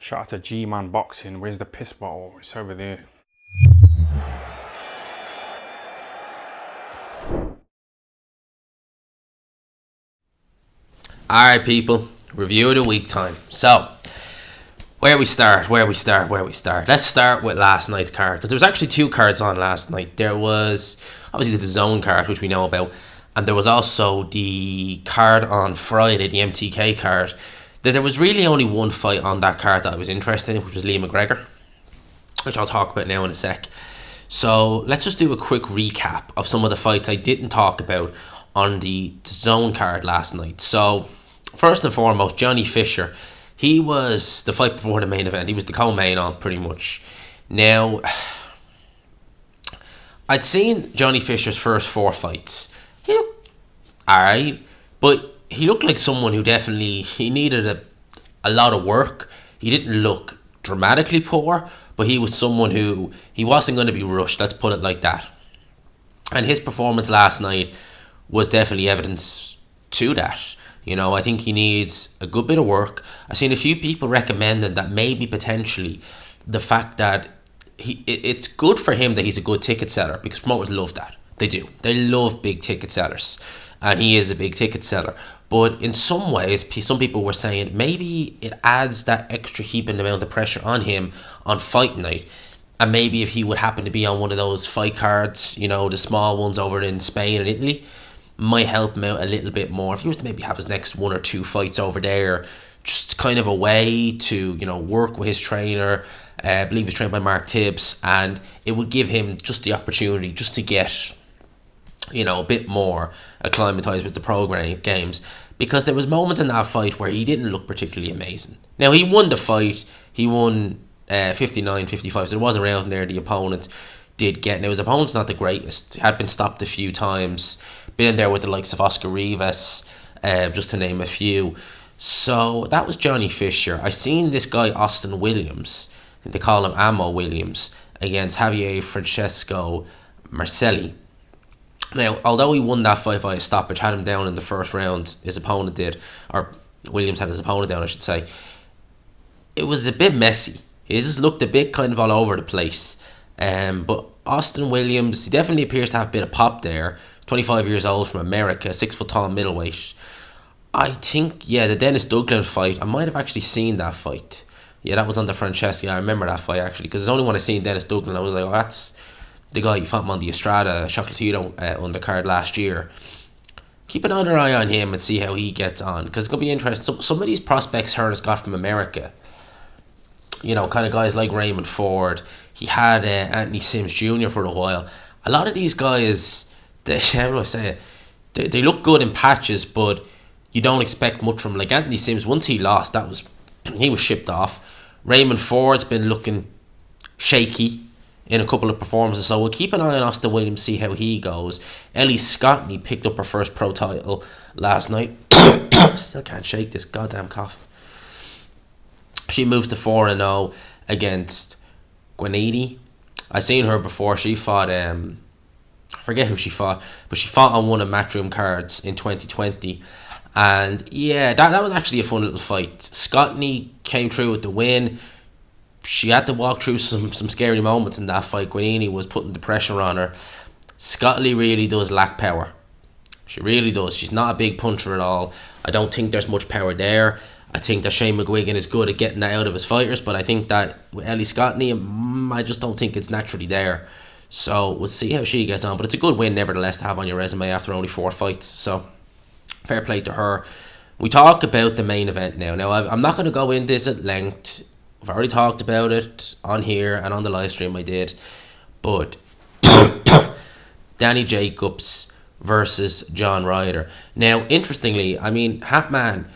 Shout out to G-Man Boxing. Where's the piss bottle? It's over there. Alright people, review of the week time. So, where we start? Let's start with last night's card, because there was actually two cards on last night. There was obviously the zone card, which we know about, and there was also the card on Friday, the MTK card. There was really only one fight on that card that I was interested in, which was Lee McGregor, which I'll talk about now in a sec. So let's just do a quick recap of some of the fights I didn't talk about on the zone card last night. So first and foremost, Johnny Fisher. He was the fight before the main event. He was the co-main on pretty much. Now, I'd seen Johnny Fisher's first four fights. He looked alright, but he looked like someone who he needed a lot of work. He didn't look dramatically poor, but he was someone who he wasn't going to be rushed, let's put it like that. And his performance last night was definitely evidence to that. You know, I think he needs a good bit of work. I've seen a few people recommending that maybe potentially the fact that it's good for him that he's a good ticket seller, because promoters love that. They do. They love big ticket sellers. And he is a big ticket seller. But in some ways, some people were saying maybe it adds that extra heaping amount of pressure on him on fight night. And maybe if he would happen to be on one of those fight cards, you know, the small ones over in Spain and Italy, might help him out a little bit more. If he was to maybe have his next one or two fights over there, just kind of a way to, you know, work with his trainer. I believe he's trained by Mark Tibbs, and it would give him just the opportunity just to get, you know, a bit more acclimatized with the program games, because there was moments in that fight where he didn't look particularly amazing. Now, he won the fight. He won 59-55, so there was a round there the opponent did get. Now, his opponent's not the greatest. He had been stopped a few times, been in there with the likes of Oscar Rivas, just to name a few. So that was Johnny Fisher. I seen this guy Austin Williams, they call him Ammo Williams, against Javier Francesco Marcelli. Now, although he won that fight via stoppage, had him down in the first round, his opponent did, or Williams had his opponent down, I should say, it was a bit messy. He just looked a bit kind of all over the place. But Austin Williams, he definitely appears to have a bit of pop there. 25 years old, from America, 6 foot tall middleweight. I think, the Dennis Douglas fight, I might have actually seen that fight. Yeah, that was on the Francesca. I remember that fight actually, because it's only when I seen Dennis Douglas, and I was like, oh, that's the guy who fought him on the Estrada Chocolatito undercard last year. Keep another eye on him and see how he gets on, because it's going to be interesting. Some of these prospects Hearns got from America, you know, kind of guys like Raymond Ford. He had Anthony Sims Jr. for a while. A lot of these guys, how do I say it? They look good in patches, but you don't expect much from them. Like Anthony Sims, once he lost, he was shipped off. Raymond Ford's been looking shaky in a couple of performances, so we'll keep an eye on Austin Williams, see how he goes. Ellie Scottney picked up her first pro title last night. Still can't shake this goddamn cough. She moves to 4-0 against Gwenady. I seen her before. She fought I forget who she fought, but she fought on one of Matchroom cards in 2020. And yeah, that was actually a fun little fight. Scottney came through with the win. She had to walk through some scary moments in that fight. Gwenady was putting the pressure on her. Scottney really does lack power. She really does. She's not a big puncher at all. I don't think there's much power there. I think that Shane McGuigan is good at getting that out of his fighters, but I think that with Ellie Scottney, I just don't think it's naturally there. So we'll see how she gets on. But it's a good win, nevertheless, to have on your resume after only 4 fights. So fair play to her. We talk about the main event now. Now, I'm not going to go into this at length. I've already talked about it on here and on the live stream I did. But Danny Jacobs versus John Ryder. Now, interestingly, I mean, Hatman,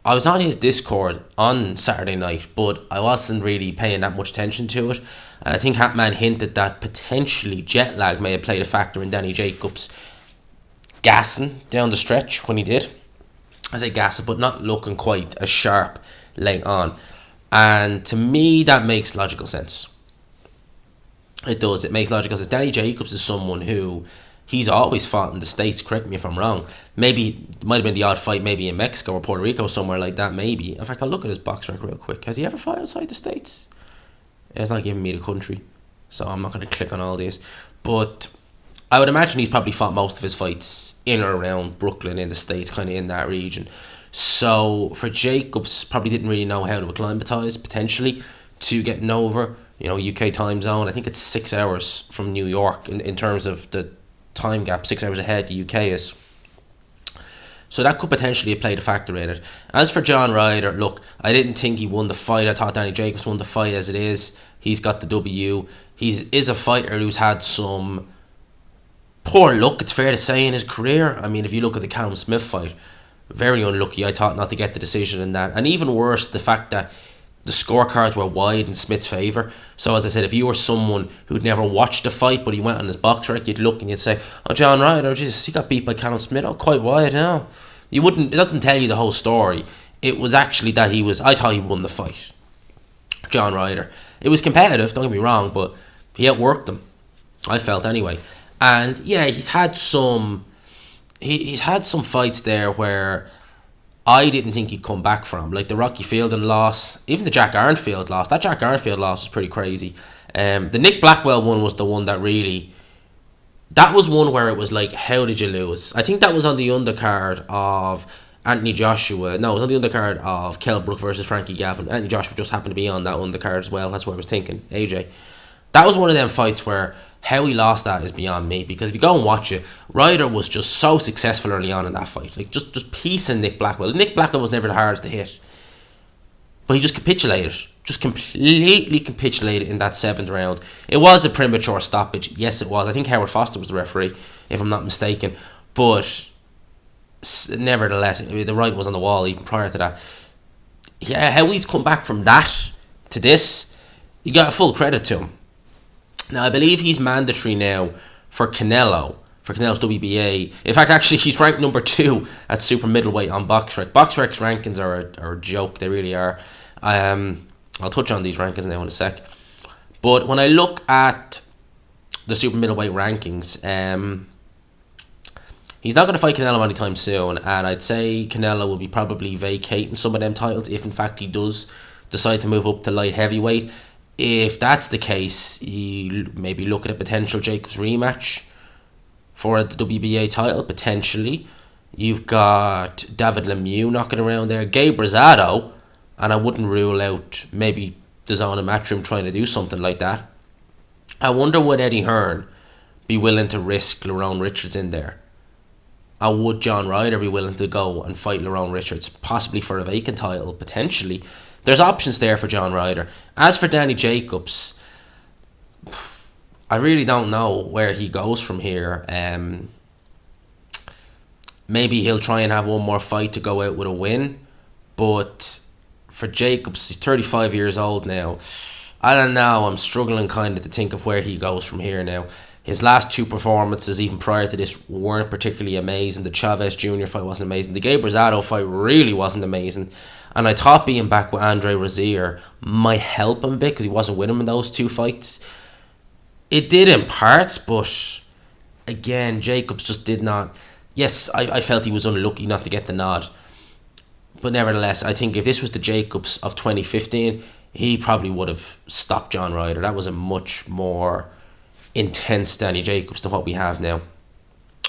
I was on his Discord on Saturday night, but I wasn't really paying that much attention to it. And I think Hatman hinted that potentially jet lag may have played a factor in Danny Jacobs gassing down the stretch when he did. I say gassing, but not looking quite as sharp late on. And to me, that makes logical sense. It does. It makes logical sense. Danny Jacobs is someone who He's always fought in the States, correct me if I'm wrong. Maybe, it might have been the odd fight maybe in Mexico or Puerto Rico, somewhere like that, maybe. In fact, I'll look at his box record real quick. Has he ever fought outside the States? It's not giving me the country, so I'm not going to click on all these. But I would imagine he's probably fought most of his fights in or around Brooklyn in the States, kind of in that region. So for Jacobs, probably didn't really know how to acclimatise, potentially, to getting over, UK time zone. I think it's 6 hours from New York in terms of the time gap, 6 hours ahead the UK is. So that could potentially have played a factor in it. As for John Ryder, look, I didn't think he won the fight. I thought Danny Jacobs won the fight as it is. He's got the W. He is a fighter who's had some poor luck, it's fair to say, in his career. I mean, if you look at the Callum Smith fight, very unlucky, I thought, not to get the decision in that. And even worse, the fact that the scorecards were wide in Smith's favour. So as I said, if you were someone who'd never watched the fight but he went on his box rec, you'd look and you'd say, oh, John Ryder, he got beat by Callum Smith, quite wide now. You wouldn't, it doesn't tell you the whole story. It was actually that I thought he won the fight, John Ryder. It was competitive, don't get me wrong, but he outworked him, I felt anyway. And yeah, he's had some fights there where I didn't think he'd come back from, like the Rocky Fielding loss, even the Jack Arnfield loss. That Jack Arnfield loss was pretty crazy. The Nick Blackwell one was the one that really, that was one where it was like, how did you lose? I think that was on the undercard of Anthony Joshua. No, it was on the undercard of Kell Brook versus Frankie Gavin. Anthony Joshua just happened to be on that undercard as well. That's what I was thinking. AJ. That was one of them fights where how he lost that is beyond me, because if you go and watch it, Ryder was just so successful early on in that fight, like just piecing Nick Blackwell. Nick Blackwell was never the hardest to hit, but he just capitulated, just completely capitulated in that 7th round. It was a premature stoppage, yes it was. I think Howard Foster was the referee, if I'm not mistaken, but nevertheless, the writing was on the wall even prior to that. Yeah, how he's come back from that to this, you got full credit to him. Now, I believe he's mandatory now for Canelo, for Canelo's WBA. In fact, actually, he's ranked number 2 at super middleweight on BoxRec. BoxRec's rankings are a joke, they really are. I'll touch on these rankings now in a sec. But when I look at the super middleweight rankings, he's not going to fight Canelo anytime soon, and I'd say Canelo will be probably vacating some of them titles if, in fact, he does decide to move up to light heavyweight. If that's the case, you maybe look at a potential Jacobs rematch for the WBA title, potentially. You've got David Lemieux knocking around there, Gabe Rosado, and I wouldn't rule out maybe DAZN and Matchroom trying to do something like that. I wonder would Eddie Hearn be willing to risk Lerone Richards in there? And would John Ryder be willing to go and fight Lerone Richards, possibly for a vacant title, potentially? There's options there for John Ryder. As for Danny Jacobs, I really don't know where he goes from here. Maybe he'll try and have one more fight to go out with a win. But for Jacobs, he's 35 years old now. I don't know, I'm struggling kind of to think of where he goes from here now. His last 2 performances, even prior to this, weren't particularly amazing. The Chavez Jr. fight wasn't amazing. The Gabe Rosado fight really wasn't amazing. And I thought being back with Andre Rozier might help him a bit because he wasn't with him in those 2 fights. It did in parts, but again, Jacobs just did not. Yes, I felt he was unlucky not to get the nod. But nevertheless, I think if this was the Jacobs of 2015, he probably would have stopped John Ryder. That was a much more intense Danny Jacobs than what we have now.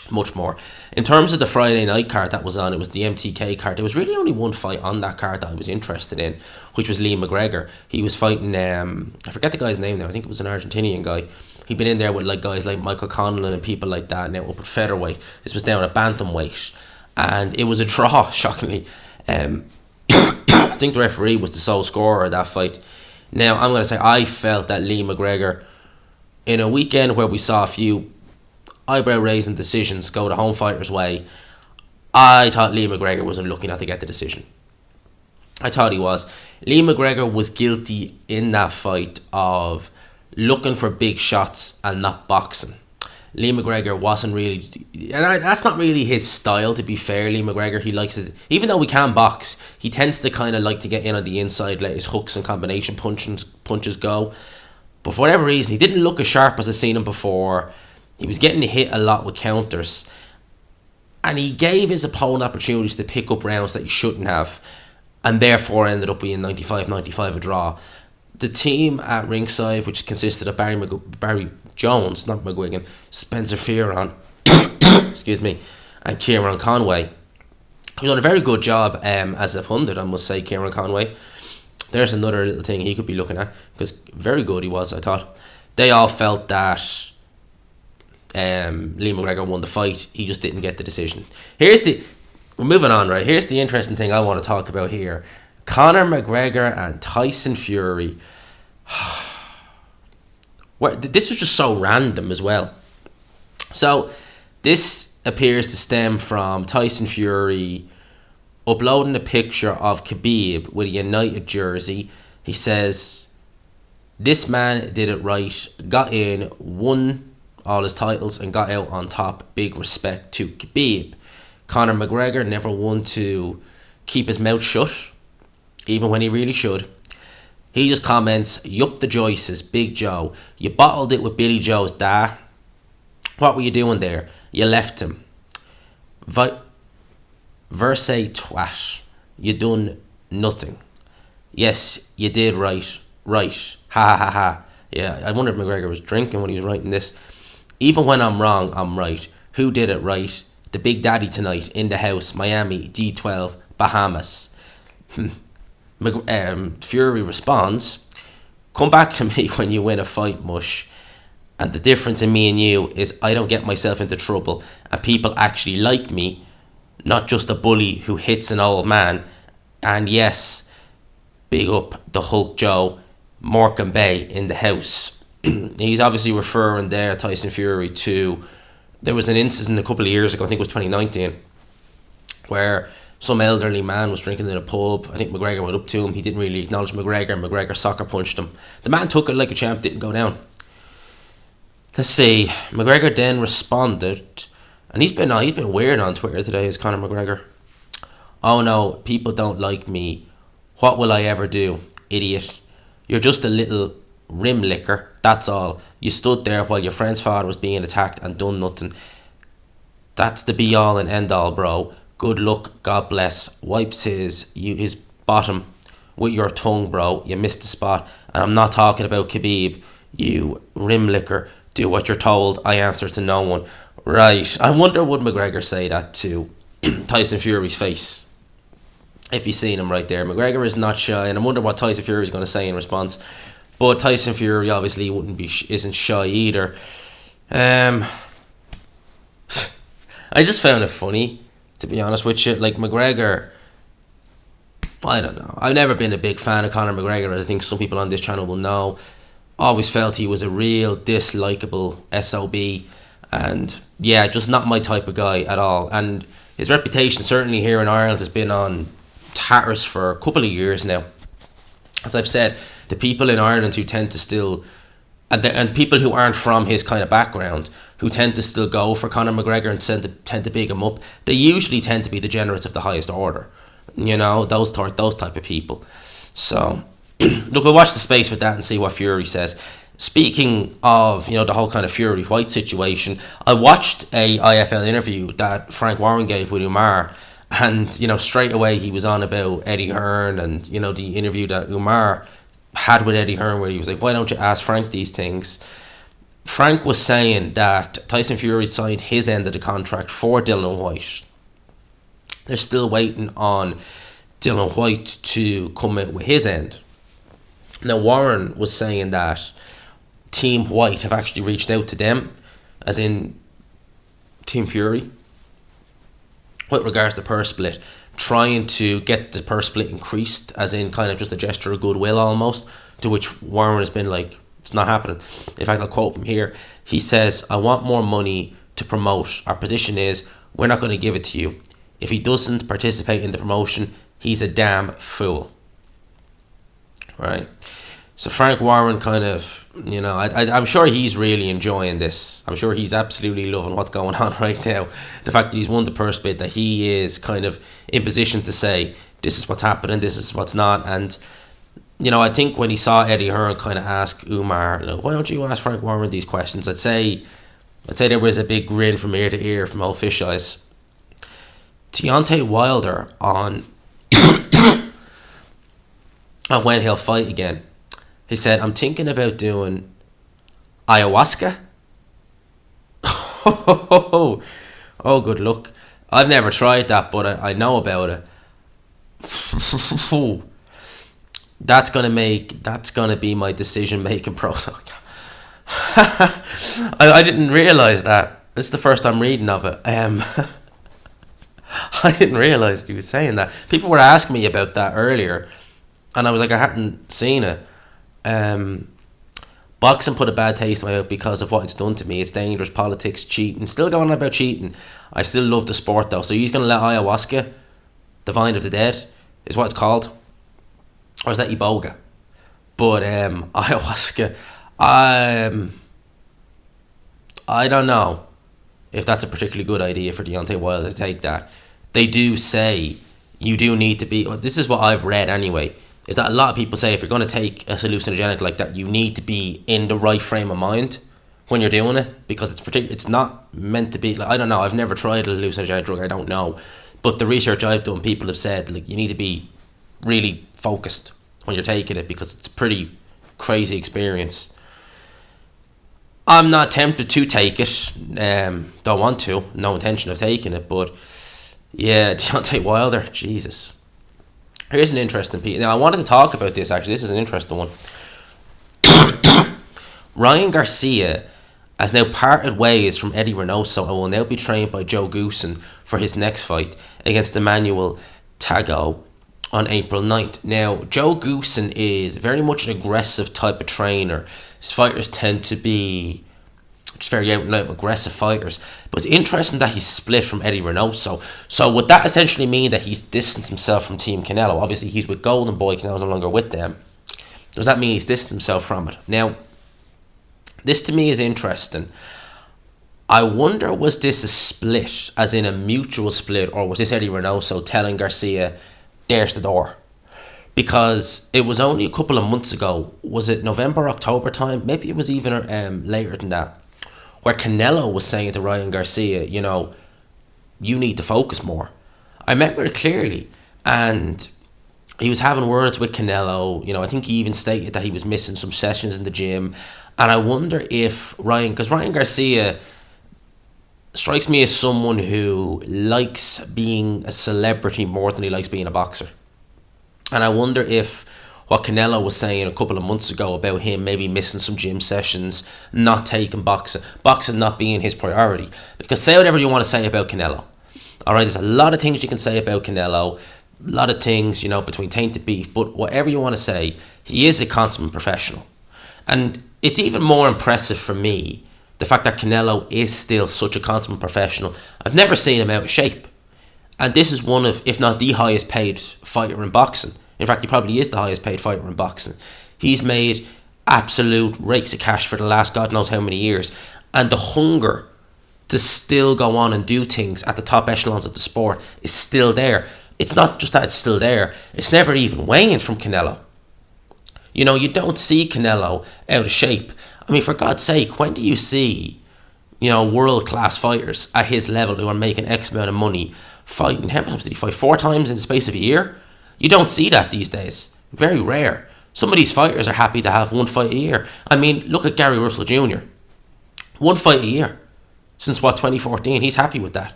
Much more. In terms of the Friday night card that was on, it was the MTK card. There was really only one fight on that card that I was interested in, which was Lee McGregor. He was fighting, I forget the guy's name now, I think it was an Argentinian guy. He'd been in there with like guys like Michael Conlon and people like that, now up at featherweight. This was down at bantamweight, and it was a draw, shockingly. I think the referee was the sole scorer of that fight. Now, I'm going to say I felt that Lee McGregor, in a weekend where we saw a few eyebrow-raising decisions go the home fighter's way, I thought Lee McGregor wasn't looking at to get the decision. I thought he was. Lee McGregor was guilty in that fight of looking for big shots and not boxing. Lee McGregor wasn't really, and that's not really his style, to be fair. Lee McGregor, he likes his, even though he can box, he tends to kind of like to get in on the inside, let his hooks and combination punches go. But for whatever reason, he didn't look as sharp as I've seen him before. He was getting hit a lot with counters, and he gave his opponent opportunities to pick up rounds that he shouldn't have, and therefore ended up being 95-95 a draw. The team at ringside, which consisted of Barry Jones, not McGuigan, Spencer Fearon, excuse me, and Kieran Conway, who done a very good job as a pundit, I must say. Kieran Conway, there's another little thing he could be looking at, because very good he was, I thought. They all felt that Lee McGregor won the fight. He just didn't get the decision. We're moving on, right? Here's the interesting thing I want to talk about here. Conor McGregor and Tyson Fury. This was just so random as well. So this appears to stem from Tyson Fury uploading a picture of Khabib with a United jersey. He says, "This man did it right, got in, won all his titles and got out on top. Big respect to Khabib. Conor McGregor never one to keep his mouth shut, even when he really should." He just comments, "Yup the Joyces, Big Joe. You bottled it with Billy Joe's da. What were you doing there? You left him. Verse twat. You done nothing. Yes, you did right. Right. Ha ha ha ha." Yeah, I wonder if McGregor was drinking when he was writing this. "Even when I'm wrong, I'm right. Who did it right? The Big Daddy tonight, in the house, Miami, D12, Bahamas." Fury responds, "Come back to me when you win a fight, mush. And the difference in me and you is I don't get myself into trouble and people actually like me, not just a bully who hits an old man. And yes, big up the Hulk Joe, Morecambe Bay in the house." He's obviously referring there, Tyson Fury, to, there was an incident a couple of years ago, I think it was 2019, where some elderly man was drinking in a pub. I think McGregor went up to him. He didn't really acknowledge McGregor. McGregor soccer punched him. The man took it like a champ, didn't go down. Let's see. McGregor then responded, and he's been weird on Twitter today, is Conor McGregor. "Oh no, people don't like me. What will I ever do? Idiot. You're just a little rim licker, that's all. You stood there while your friend's father was being attacked and done nothing. That's the be all and end all, bro. Good luck, God bless." Wipes his bottom with your tongue, bro. You missed the spot. And I'm not talking about Khabib, you rim licker. Do what you're told. I answer to no one. Right. I wonder would McGregor say that to Tyson Fury's face, if he's seen him right there. McGregor is not shy, and I wonder what Tyson Fury is going to say in response. But Tyson Fury obviously isn't shy either. I just found it funny, to be honest with you. Like, McGregor, I don't know. I've never been a big fan of Conor McGregor, as I think some people on this channel will know. Always felt he was a real dislikable SOB, and yeah, just not my type of guy at all. And his reputation, certainly here in Ireland, has been on tatters for a couple of years now. As I've said, the people in Ireland who tend to still, and people who aren't from his kind of background, who tend to still go for Conor McGregor and tend to big him up, they usually tend to be the degenerates of the highest order. You know, those type of people. So, look, we'll watch the space with that and see what Fury says. Speaking of, you know, the whole kind of Fury White situation, I watched a IFL interview that Frank Warren gave with Umar, and, you know, straight away he was on about Eddie Hearn, and, you know, the interview that Umar had with Eddie Hearn, where he was like, "Why don't you ask Frank these things?" Frank was saying that Tyson Fury signed his end of the contract for Dillian Whyte. They're still waiting on Dillian Whyte to come out with his end. Now, Warren was saying that Team White have actually reached out to them, as in Team Fury, with regards to purse split, trying to get the purse split increased, as in kind of just a gesture of goodwill almost, to which Warren has been like, it's not happening. In fact, I'll quote him here. He says, "I want more money to promote. Our position is, we're not going to give it to you. If he doesn't participate in the promotion, he's a damn fool." Right? So Frank Warren kind of, you know, I'm sure he's really enjoying this. I'm sure he's absolutely loving what's going on right now. The fact that he's won the purse bid, that he is kind of in position to say, this is what's happening, this is what's not. And, you know, I think when he saw Eddie Hearn kind of ask Umar, "Why don't you ask Frank Warren these questions?" I'd say I'd say there was a big grin from ear to ear from old fish eyes. Deontay Wilder on when he'll fight again. He said, I'm thinking about doing ayahuasca. Oh, good luck. I've never tried that, but I know about it. That's gonna be my decision making process. I didn't realise that. This is the first I'm reading of it. I didn't realise he was saying that. People were asking me about that earlier, and I was like, I hadn't seen it. Boxing put a bad taste in my mouth because of what it's done to me. It's dangerous, politics, cheating. Still going on about cheating. I still love the sport though. So he's going to let ayahuasca, the vine of the dead, is what it's called, or is that iboga? But ayahuasca, I don't know if that's a particularly good idea for Deontay Wilder to take that. They do say you do need to be. This is what I've read anyway. Is that a lot of people say if you're going to take a hallucinogenic like that, you need to be in the right frame of mind when you're doing it, because it's not meant to be. Like, I don't know. I've never tried a hallucinogenic drug. I don't know, but the research I've done, people have said like you need to be really focused when you're taking it because it's a pretty crazy experience. I'm not tempted to take it. Don't want to. No intention of taking it. But yeah, Deontay Wilder, Jesus. Here's an interesting piece. Now, I wanted to talk about this, actually. This is an interesting one. Ryan Garcia has now parted ways from Eddie Reynoso and will now be trained by Joe Goosen for his next fight against Emmanuel Tagoe on April 9th. Now, Joe Goosen is very much an aggressive type of trainer. His fighters tend to be just very out and out aggressive fighters. But it's interesting that he's split from Eddie Reynoso. So would that essentially mean that he's distanced himself from Team Canelo? Obviously he's with Golden Boy, Canelo's no longer with them. Does that mean he's distanced himself from it? Now, this to me is interesting. I wonder, was this a split, as in a mutual split, or was this Eddie Reynoso telling Garcia, there's the door? Because it was only a couple of months ago, was it November, October time? Maybe it was even later than that, where Canelo was saying to Ryan Garcia, you know, you need to focus more. I remember it clearly. And he was having words with Canelo. You know, I think he even stated that he was missing some sessions in the gym. And I wonder if because Ryan Garcia strikes me as someone who likes being a celebrity more than he likes being a boxer. And I wonder if what Canelo was saying a couple of months ago about him maybe missing some gym sessions, not taking boxing not being his priority. Because say whatever you want to say about Canelo. Alright, there's a lot of things you can say about Canelo, a lot of things, you know, between tainted beef, but whatever you want to say, he is a consummate professional. And it's even more impressive for me, the fact that Canelo is still such a consummate professional. I've never seen him out of shape. And this is one of, if not the highest paid fighter in boxing. In fact, he probably is the highest paid fighter in boxing. He's made absolute rakes of cash for the last God knows how many years. And the hunger to still go on and do things at the top echelons of the sport is still there. It's not just that it's still there. It's never even waned from Canelo. You know, you don't see Canelo out of shape. I mean, for God's sake, when do you see, you know, world-class fighters at his level who are making X amount of money fighting? How many times did he fight? 4 times in the space of a year? You don't see that these days. Very rare. Some of these fighters are happy to have 1 fight a year. I mean, look at Gary Russell Jr. 1 fight a year. Since, 2014? He's happy with that.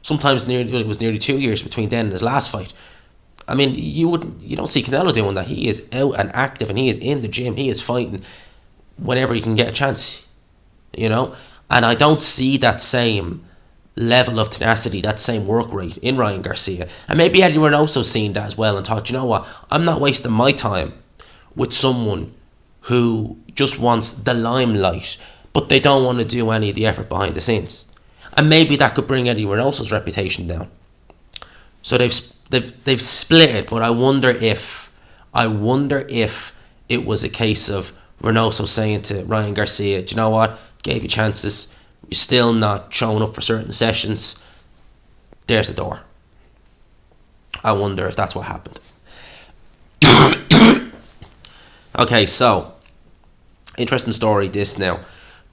Sometimes it was nearly 2 years between then and his last fight. I mean, you don't see Canelo doing that. He is out and active and he is in the gym. He is fighting whenever he can get a chance. You know? And I don't see that same level of tenacity, that same work rate in Ryan Garcia. And maybe Eddie Reynoso seen that as well and thought, you know what, I'm not wasting my time with someone who just wants the limelight, but they don't want to do any of the effort behind the scenes. And maybe that could bring Eddie Reynoso's reputation down. So they've split it, but I wonder if it was a case of Reynoso saying to Ryan Garcia, do you know what, gave you chances, you're still not showing up for certain sessions, there's the door. I wonder if that's what happened. Okay, so interesting story this now.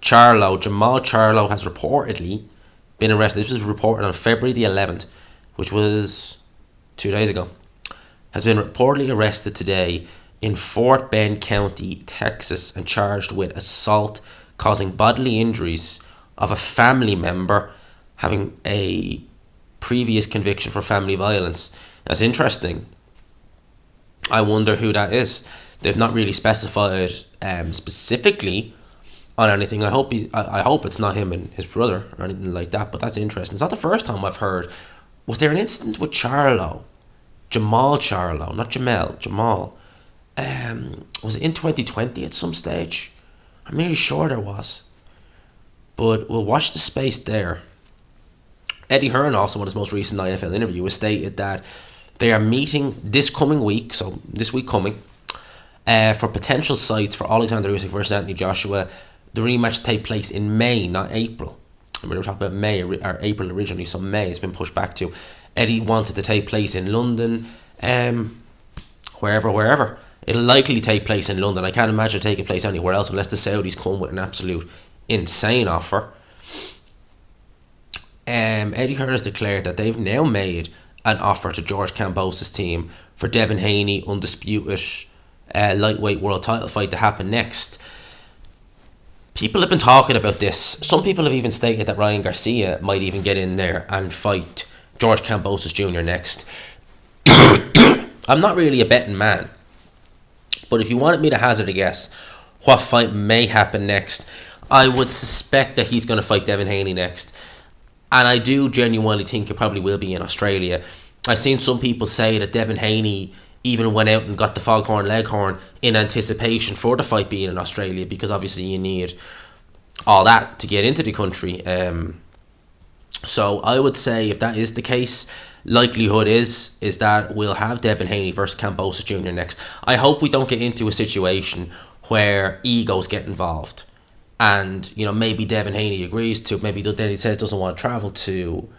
Jamal Charlo has reportedly been arrested. This was reported on February the 11th, which was 2 days ago. Has been reportedly arrested today in Fort Bend County, Texas, and charged with assault causing bodily injuries of a family member having a previous conviction for family violence. That's interesting. I wonder who that is. They've not really specified specifically on anything. I hope it's not him and his brother or anything like that, but that's interesting. It's not the first time I've heard. Was there an incident with Jamal Charlo, not Jamal? Was it in 2020 at some stage? I'm nearly sure there was. But we'll watch the space there. Eddie Hearn also, in his most recent IFL interview, has stated that they are meeting this coming week, so this week coming, for potential sites for Alexander Usyk versus Anthony Joshua. The rematch take place in May, not April. We were talking about May or April originally, so May has been pushed back to. Eddie wants it to take place in London, wherever. It'll likely take place in London. I can't imagine it taking place anywhere else unless the Saudis come with an absolute insane offer. Eddie Hearn has declared that they've now made an offer to George Kambosos' team for Devin Haney undisputed lightweight world title fight to happen next. People have been talking about this. Some people have even stated that Ryan Garcia might even get in there and fight George Kambosos Jr. next. I'm not really a betting man, but if you wanted me to hazard a guess what fight may happen next, I would suspect that he's going to fight Devin Haney next. And I do genuinely think it probably will be in Australia. I've seen some people say that Devin Haney even went out and got the Foghorn Leghorn in anticipation for the fight being in Australia, because obviously you need all that to get into the country. So I would say if that is the case, likelihood is that we'll have Devin Haney versus Kambosos Jr. next. I hope we don't get into a situation where egos get involved. And, maybe Devin Haney agrees to, maybe then he says doesn't want to travel to,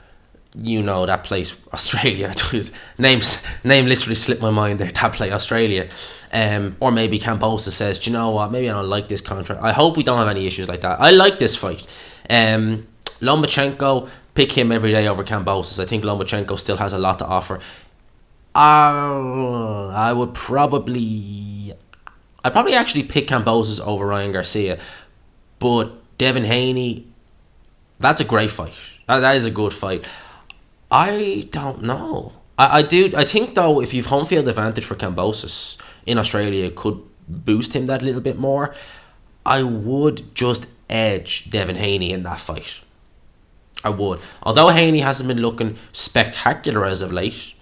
that place, Australia. Name literally slipped my mind there, that place, Australia. Or maybe Kambosos says, do you know what, maybe I don't like this contract. I hope we don't have any issues like that. I like this fight. Lomachenko, pick him every day over Kambosos. I think Lomachenko still has a lot to offer. I'd probably actually pick Kambosos over Ryan Garcia. But Devin Haney, that's a great fight. That is a good fight. I don't know. I think though, if you've home field advantage for Kambosos in Australia, it could boost him that little bit more. I would just edge Devin Haney in that fight. I would. Although Haney hasn't been looking spectacular as of late,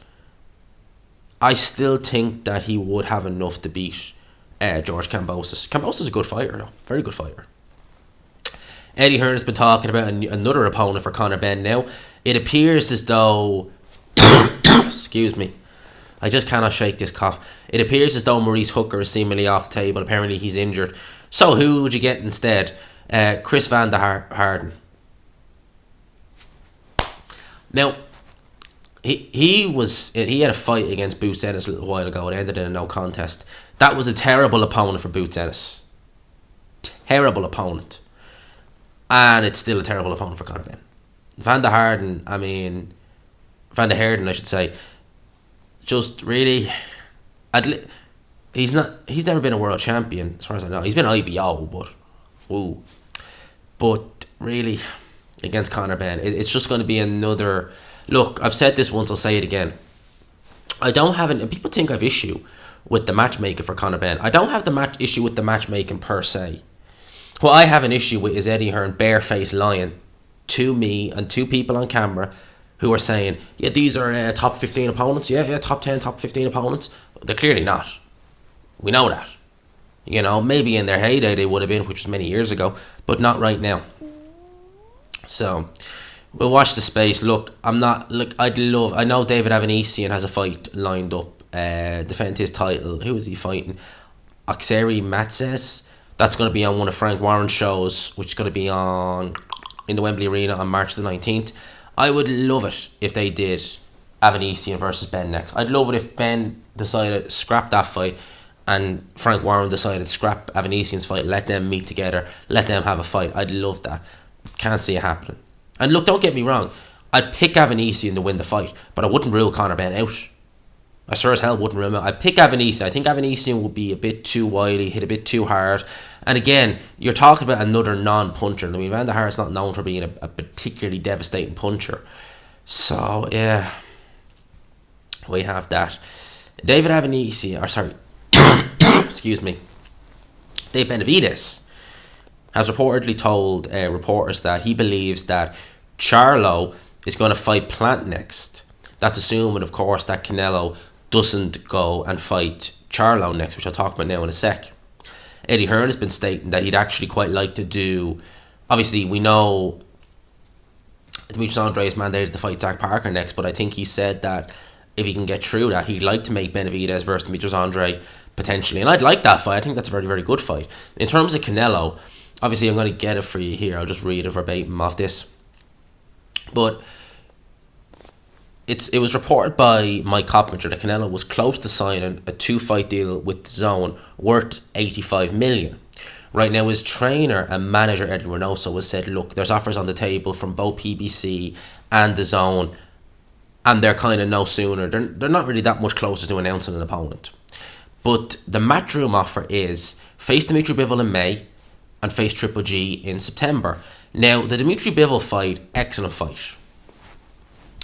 I still think that he would have enough to beat George Kambosos. Kambosos is a good fighter though. Very good fighter. Eddie Hearn has been talking about another opponent for Conor Benn now. It appears as though... excuse me. I just cannot shake this cough. It appears as though Maurice Hooker is seemingly off the table. Apparently he's injured. So who would you get instead? Chris Van der Harden. Now, he had a fight against Boots Ennis a little while ago. It ended in a no contest. That was a terrible opponent for Boots Ennis. Terrible opponent. And it's still a terrible opponent for Conor Benn. Van der Harden, I should say, just really, he's never been a world champion as far as I know. He's been IBO, but really, against Conor Benn, it's just going to be another. Look, I've said this once, I'll say it again. I don't have people think I've issue with the matchmaker for Conor Benn. I don't have the issue with the matchmaking per se. What I have an issue with is Eddie Hearn barefaced lying to me and two people on camera who are saying, yeah, these are top 15 opponents. Yeah, top 10, top 15 opponents. They're clearly not. We know that. Maybe in their heyday they would have been, which was many years ago, but not right now. So, we'll watch the space. I know David Avanesian has a fight lined up, defend his title. Who is he fighting? Oxeri Matzes. That's going to be on one of Frank Warren's shows, which is going to be in the Wembley Arena on March the 19th. I would love it if they did Avanesian versus Benn next. I'd love it if Benn decided to scrap that fight and Frank Warren decided scrap Avanesian's fight, let them meet together, let them have a fight. I'd love that. Can't see it happening. And look, don't get me wrong, I'd pick Avanesian to win the fight, but I wouldn't rule Conor Ben out. I sure as hell wouldn't rule him out. I'd pick Avanesian. I think Avanesian would be a bit too wily, hit a bit too hard. And again, you're talking about another non-puncher. I mean, Van der Hart's not known for being a particularly devastating puncher. So, yeah, we have that. David Avanesian, or sorry, excuse me, Dave Benavidez has reportedly told reporters that he believes that Charlo is going to fight Plant next. That's assuming, of course, that Canelo doesn't go and fight Charlo next, which I'll talk about now in a sec. Eddie Hearn has been stating that he'd actually quite like to do... Obviously, we know Demetrius Andre is mandated to fight Zach Parker next, but I think he said that if he can get through that, he'd like to make Benavidez versus Demetrius Andre potentially. And I'd like that fight. I think that's a very, very good fight. In terms of Canelo, obviously I'm going to get it for you here. I'll just read it verbatim off this. But it was reported by Mike Coppinger that Canelo was close to signing a 2-fight deal with DAZN worth $85 million. Right now, his trainer and manager Eddie Reynoso has said, look, there's offers on the table from both PBC and DAZN, and they're kind of no sooner. They're not really that much closer to announcing an opponent. But the Matchroom offer is face Dimitri Bivol in May and face Triple G in September. Now, the Dimitri Bivol fight, excellent fight.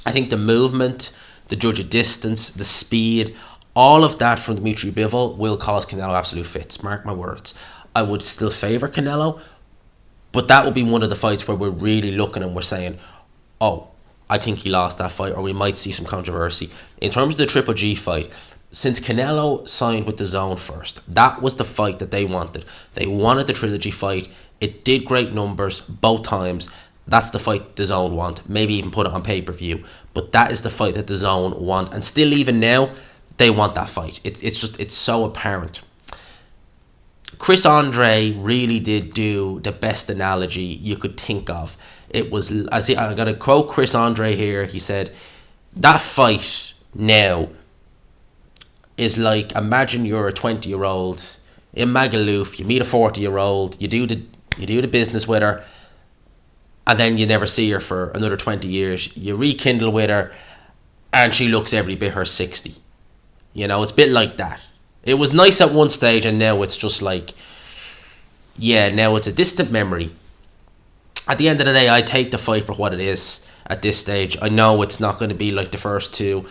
I think the movement, the judge of distance, the speed, all of that from Dimitri Bivol will cause Canelo absolute fits. Mark my words. I would still favour Canelo, but that will be one of the fights where we're really looking and we're saying, oh, I think he lost that fight, or we might see some controversy. In terms of the Triple G fight, since Canelo signed with DAZN first, that was the fight that they wanted. They wanted the trilogy fight. It did great numbers both times. That's the fight DAZN want. Maybe even put it on pay-per-view. But that is the fight that DAZN want. And still even now, they want that fight. It's so apparent. Chris Andre really did do the best analogy you could think of. It was, I'm going to quote Chris Andre here. He said, that fight now is like, imagine you're a 20-year-old in Magaluf, you meet a 40-year-old, you do the business with her, and then you never see her for another 20 years. You rekindle with her, and she looks every bit her 60. You know, it's a bit like that. It was nice at one stage, and now it's just like, yeah, now it's a distant memory. At the end of the day, I take the fight for what it is at this stage. I know it's not going to be like the first two.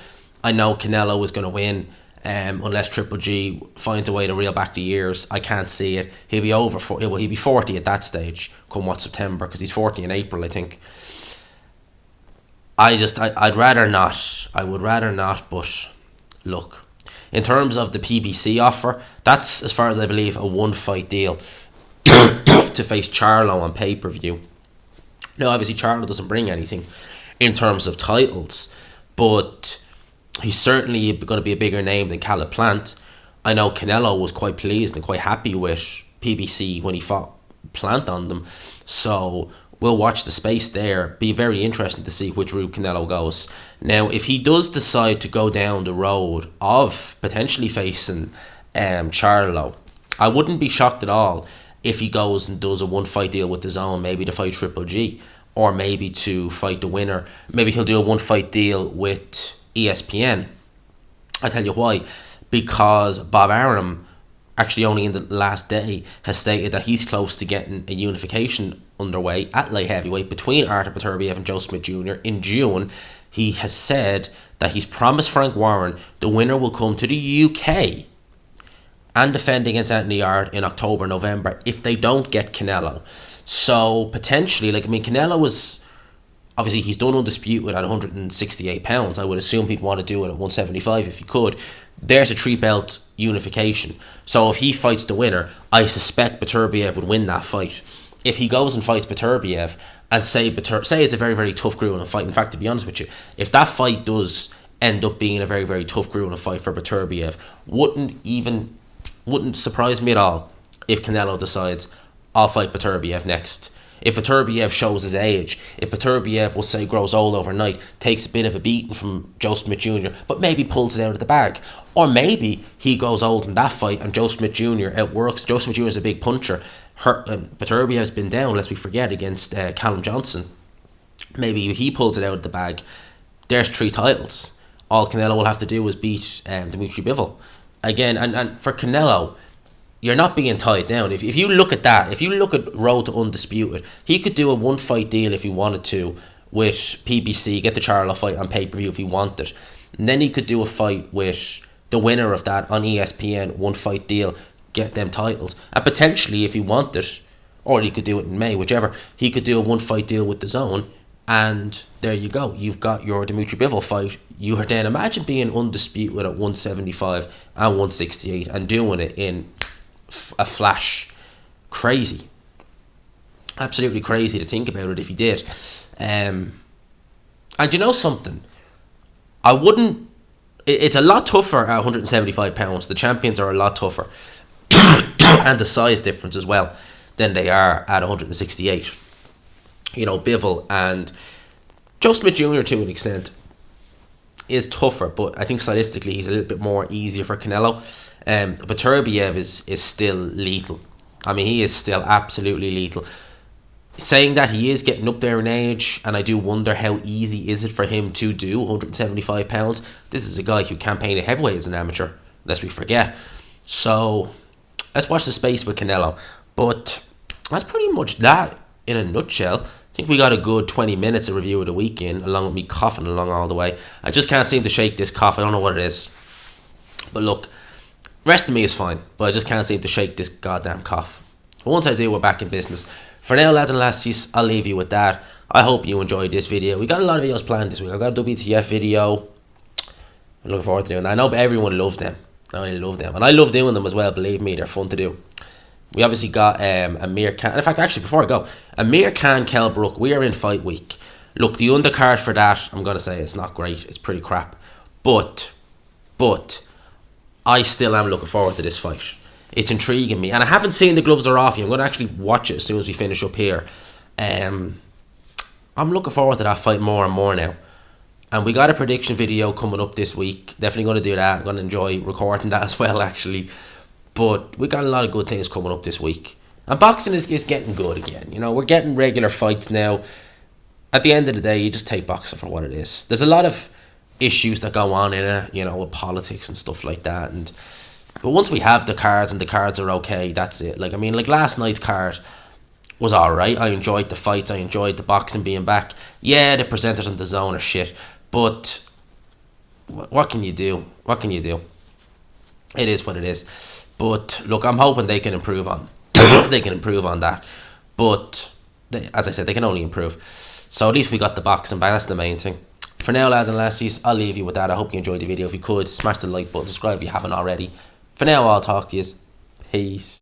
I know Canelo is going to win, unless Triple G finds a way to reel back the years. I can't see it. He'll be he'll be 40 at that stage, come what September, because he's 40 in April, I think. I'd rather not. I would rather not, but look. In terms of the PBC offer, that's, as far as I believe, a one-fight deal to face Charlo on pay-per-view. Now, obviously, Charlo doesn't bring anything in terms of titles, but he's certainly going to be a bigger name than Caleb Plant. I know Canelo was quite pleased and quite happy with PBC when he fought Plant on them, so we'll watch the space there. Be very interesting to see which route Canelo goes. Now, if he does decide to go down the road of potentially facing Charlo, I wouldn't be shocked at all if he goes and does a one-fight deal with DAZN, maybe to fight Triple G, or maybe to fight the winner. Maybe he'll do a one-fight deal with ESPN. I tell you why. Because Bob Arum, actually only in the last day, has stated that he's close to getting a unification underway at light heavyweight between Artur Beterbiev and Joe Smith Jr. in June. He has said that he's promised Frank Warren the winner will come to the UK and defend against Anthony Yarde in October, November if they don't get Canelo. So potentially, Canelo was, obviously he's done undisputed at 168 pounds. I would assume he'd want to do it at 175 if he could. There's a 3-belt unification. So if he fights the winner, I suspect Beterbiev would win that fight. If he goes and fights Beterbiev and say it's a very, very tough grueling fight. In fact, to be honest with you, if that fight does end up being a very, very tough grueling fight for Beterbiev, wouldn't surprise me at all if Canelo decides, I'll fight Beterbiev next If Beterbiev shows his age, if Beterbiev, we'll say, grows old overnight, takes a bit of a beating from Joe Smith Jr., but maybe pulls it out of the bag. Or maybe he goes old in that fight and Joe Smith Jr. outworks. Joe Smith Jr. is a big puncher. Beterbiev's been down, lest we forget, against Callum Johnson. Maybe he pulls it out of the bag. There's 3 titles. All Canelo will have to do is beat Dimitri Bivol. Again, and for Canelo, you're not being tied down. If you look at that, if you look at Road to Undisputed, he could do a 1-fight deal if he wanted to with PBC, get the Charlo fight on pay-per-view if he wanted. And then he could do a fight with the winner of that on ESPN, 1-fight deal, get them titles. And potentially, if he wanted, or he could do it in May, whichever, he could do a 1-fight deal with DAZN, and there you go. You've got your Dimitri Bivol fight. You are then, imagine being undisputed at 175 and 168 and doing it in a flash. Crazy. Absolutely crazy to think about it if he did. And you know something? I wouldn't... It's a lot tougher at 175 pounds. The champions are a lot tougher. And the size difference as well than they are at 168. You know, Bivol and Joe Smith Jr. to an extent is tougher, but I think stylistically he's a little bit more easier for Canelo. But Beterbiev is still lethal. I mean, he is still absolutely lethal. Saying that, he is getting up there in age, and I do wonder how easy is it for him to do 175 pounds. This is a guy who campaigned at heavyweight as an amateur, lest we forget. So let's watch the space with Canelo. But that's pretty much that in a nutshell. I think we got a good 20 minutes of review of the weekend, along with me coughing along all the way. I just can't seem to shake this cough. I don't know what it is. But look, rest of me is fine, but I just can't seem to shake this goddamn cough. But once I do, we're back in business. For now, lads and lassies, I'll leave you with that. I hope you enjoyed this video. We got a lot of videos planned this week. I've got a WTF video. I'm looking forward to doing that. I know everyone loves them. I really love them. And I love doing them as well, believe me. They're fun to do. We obviously got Amir Khan. In fact, actually, before I go, Amir Khan, Kell Brook, we are in fight week. Look, the undercard for that, I'm going to say it's not great. It's pretty crap. But I still am looking forward to this fight. It's intriguing me. And I haven't seen the gloves are off yet. I'm going to actually watch it as soon as we finish up here. I'm looking forward to that fight more and more now. And we got a prediction video coming up this week. Definitely going to do that. I'm going to enjoy recording that as well, actually. But we got a lot of good things coming up this week. And boxing is getting good again. You know, we're getting regular fights now. At the end of the day, you just take boxing for what it is. There's a lot of issues that go on in it, you know, with politics and stuff like that. But once we have the cards and the cards are okay, that's it. Like, I mean, like last night's card was alright. I enjoyed the fights. I enjoyed the boxing being back. Yeah, the presenters on DAZN are shit. But what can you do? What can you do? It is what it is. But look, I'm hoping they can improve on that. But as I said, they can only improve. So at least we got the boxing back. That's the main thing. For now, lads and lassies, I'll leave you with that. I hope you enjoyed the video. If you could, smash the like button, subscribe if you haven't already. For now, I'll talk to you. Peace.